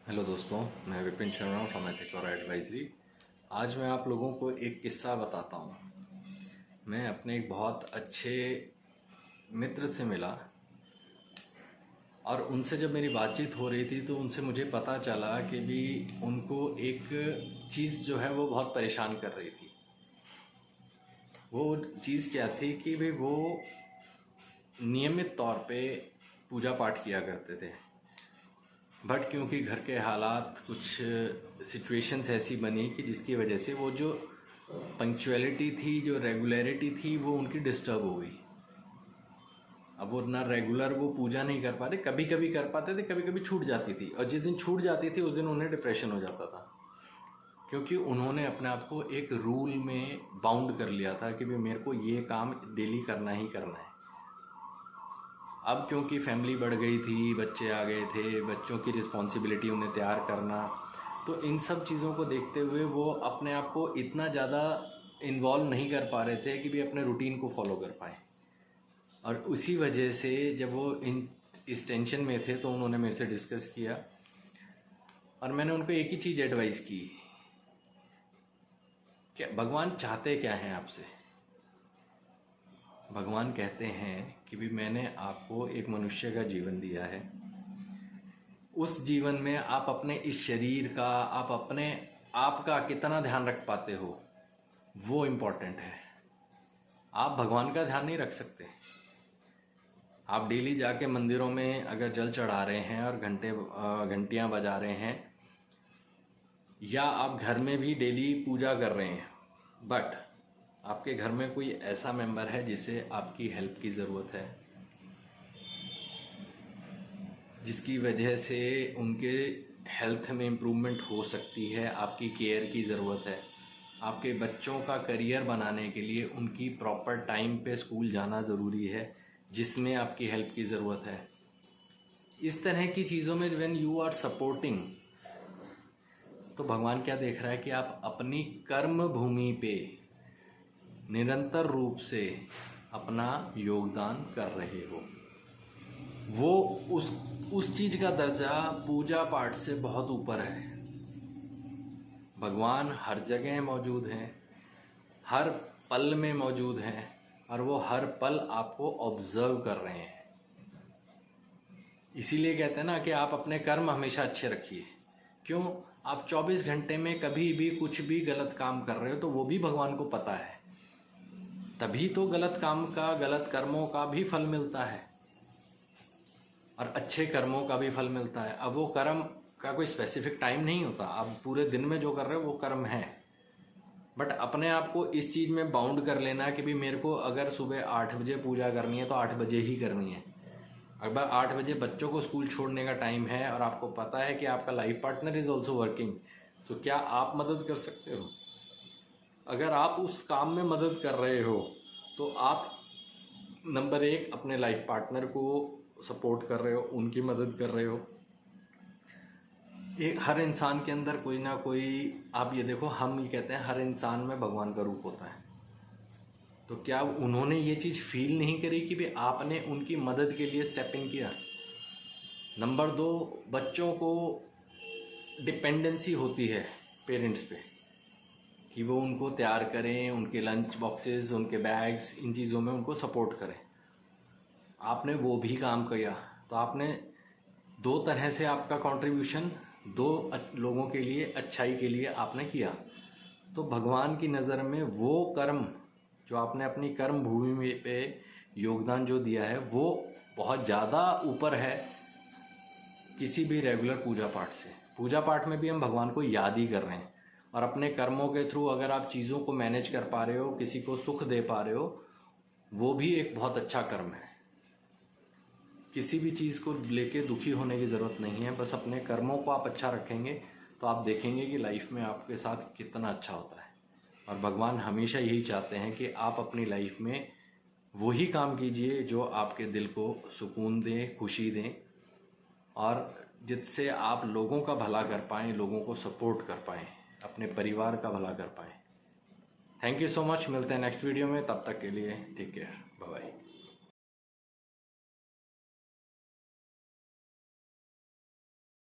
Hello दोस्तों, मैं Vipin Sharma from ethical advisory. आज मैं आप लोगों को एक किस्सा बताता हूँ। मैं अपने एक बहुत अच्छे मित्र से मिला और उनसे जब मेरी बातचीत हो रही थी तो उनसे मुझे पता चला कि भी उनको एक चीज़ जो है वो बहुत परेशान कर रही थी। वो चीज़ क्या थी कि भी वो नियमित तौर पे पूजा पाठ किया करते थे, बट क्योंकि घर के हालात कुछ सिचुएशंस ऐसी बनी कि जिसकी वजह से वो जो पंक्चुअलिटी थी, जो रेगुलरिटी थी, वो उनकी डिस्टर्ब हो गई। अब वो ना रेगुलर वो पूजा नहीं कर पाते, कभी कभी कर पाते थे, कभी कभी छूट जाती थी, और जिस दिन छूट जाती थी उस दिन उन्हें डिप्रेशन हो जाता था, क्योंकि उन्होंने अपने आप को एक रूल में बाउंड कर लिया था कि भाई मेरे को ये काम डेली करना ही करना है। अब क्योंकि फैमिली बढ़ गई थी, बच्चे आ गए थे, बच्चों की रिस्पॉन्सिबिलिटी उन्हें तैयार करना, तो इन सब चीज़ों को देखते हुए वो अपने आप को इतना ज़्यादा इन्वॉल्व नहीं कर पा रहे थे कि भी अपने रूटीन को फॉलो कर पाएँ। और उसी वजह से जब वो इस टेंशन में थे तो उन्होंने मेरे से डिस्कस किया और मैंने उनको एक ही चीज़ एडवाइस की, क्या भगवान चाहते क्या हैं आपसे। भगवान कहते हैं कि भी मैंने आपको एक मनुष्य का जीवन दिया है, उस जीवन में आप अपने इस शरीर का, आप अपने आप का कितना ध्यान रख पाते हो, वो इम्पोर्टेंट है। आप भगवान का ध्यान नहीं रख सकते। आप डेली जाके मंदिरों में अगर जल चढ़ा रहे हैं और घंटियाँ बजा रहे हैं, या आप घर में भी डेली पूजा कर रहे हैं, बट आपके घर में कोई ऐसा मेंबर है जिसे आपकी हेल्प की ज़रूरत है, जिसकी वजह से उनके हेल्थ में इम्प्रूवमेंट हो सकती है, आपकी केयर की ज़रूरत है। आपके बच्चों का करियर बनाने के लिए उनकी प्रॉपर टाइम पे स्कूल जाना ज़रूरी है, जिसमें आपकी हेल्प की ज़रूरत है। इस तरह की चीज़ों में व्हेन यू आर सपोर्टिंग, तो भगवान क्या देख रहा है कि आप अपनी कर्म भूमि पे निरंतर रूप से अपना योगदान कर रहे हो। वो उस चीज़ का दर्जा पूजा पाठ से बहुत ऊपर है। भगवान हर जगह मौजूद हैं, हर पल में मौजूद हैं, और वो हर पल आपको ऑब्जर्व कर रहे हैं। इसीलिए कहते हैं ना कि आप अपने कर्म हमेशा अच्छे रखिए। क्यों? आप 24 घंटे में कभी भी कुछ भी गलत काम कर रहे हो तो वो भी भगवान को पता है, तभी तो गलत काम का, गलत कर्मों का भी फल मिलता है और अच्छे कर्मों का भी फल मिलता है। अब वो कर्म का कोई स्पेसिफिक टाइम नहीं होता, आप पूरे दिन में जो कर रहे हो वो कर्म है, बट अपने आप को इस चीज़ में बाउंड कर लेना कि भी मेरे को अगर सुबह 8 बजे पूजा करनी है तो 8 बजे ही करनी है। अगर 8 बजे बच्चों को स्कूल छोड़ने का टाइम है और आपको पता है कि आपका life partner is also working, तो क्या आप मदद कर सकते हो? अगर आप उस काम में मदद कर रहे हो तो आप नंबर एक अपने लाइफ पार्टनर को सपोर्ट कर रहे हो, उनकी मदद कर रहे हो। एक हर इंसान के अंदर कोई ना कोई, आप ये देखो, हम ये कहते हैं हर इंसान में भगवान का रूप होता है, तो क्या उन्होंने ये चीज़ फील नहीं करी कि भी आपने उनकी मदद के लिए स्टेप इन किया? नंबर दो, बच्चों को डिपेंडेंसी होती है पेरेंट्स पे कि वो उनको तैयार करें, उनके लंच बॉक्सेस, उनके बैग्स, इन चीज़ों में उनको सपोर्ट करें। आपने वो भी काम किया, तो आपने दो तरह से आपका कंट्रीब्यूशन दो लोगों के लिए, अच्छाई के लिए आपने किया। तो भगवान की नज़र में वो कर्म जो आपने अपनी कर्म भूमि पे योगदान जो दिया है, वो बहुत ज़्यादा ऊपर है किसी भी रेगुलर पूजा पाठ से। पूजा पाठ में भी हम भगवान को याद ही कर रहे हैं, और अपने कर्मों के थ्रू अगर आप चीज़ों को मैनेज कर पा रहे हो, किसी को सुख दे पा रहे हो, वो भी एक बहुत अच्छा कर्म है। किसी भी चीज़ को लेके दुखी होने की ज़रूरत नहीं है, बस अपने कर्मों को आप अच्छा रखेंगे तो आप देखेंगे कि लाइफ में आपके साथ कितना अच्छा होता है। और भगवान हमेशा यही चाहते हैं कि आप अपनी लाइफ में वही काम कीजिए जो आपके दिल को सुकून दें, खुशी दें, और जिससे आप लोगों का भला कर पाएँ, लोगों को सपोर्ट कर पाएँ, अपने परिवार का भला कर पाएँ। Thank you so much. मिलते हैं नेक्स्ट वीडियो में, तब तक के लिए टेक केयर, बाय बाय।